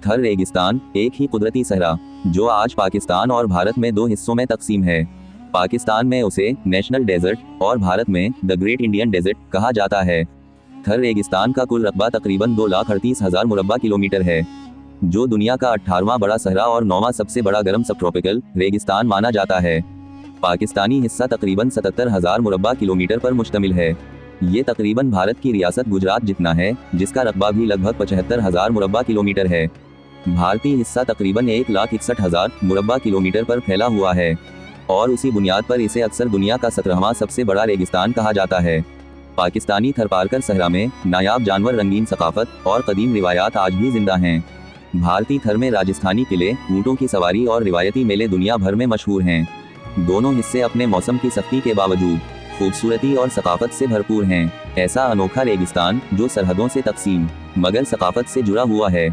थर रेगिस्तान एक ही कुदरती सहरा जो आज पाकिस्तान और भारत में दो हिस्सों में तकसीम है। पाकिस्तान में उसे नेशनल डेजर्ट और भारत में द ग्रेट इंडियन डेजर्ट कहा जाता है। थर रेगिस्तान का कुल रकबा तकरीबन 2,38,000 मुरब्बा किलोमीटर है, जो दुनिया का 18वां बड़ा सहरा और 9वां सबसे बड़ा गर्म सबट्रॉपिकल रेगिस्तान माना जाता है। पाकिस्तानी हिस्सा तकरीबन 77,000 मुरब्बा किलोमीटर पर मुश्तमिल है। ये तकरीबन भारत की रियासत गुजरात जितना है, जिसका रकबा भी लगभग 75,000 मुरब्बा किलोमीटर है। भारतीय हिस्सा तकरीबन 1,61,000 मुरब्बा किलोमीटर पर फैला हुआ है और उसी बुनियाद पर इसे अक्सर दुनिया का 17वां सबसे बड़ा रेगिस्तान कहा जाता है। पाकिस्तानी थरपारकर सहरा में नायाब जानवर, रंगीन सकाफत और कदीम रिवायात आज भी जिंदा हैं। भारतीय थर में राजस्थानी किले, ऊँटों की सवारी और रिवायती मेले दुनिया भर में मशहूर हैं। दोनों हिस्से अपने मौसम की सख्ती के बावजूद खूबसूरती और सकाफत से भरपूर हैं। ऐसा अनोखा रेगिस्तान जो सरहदों से तकसीम मगर सकाफत से जुड़ा हुआ है।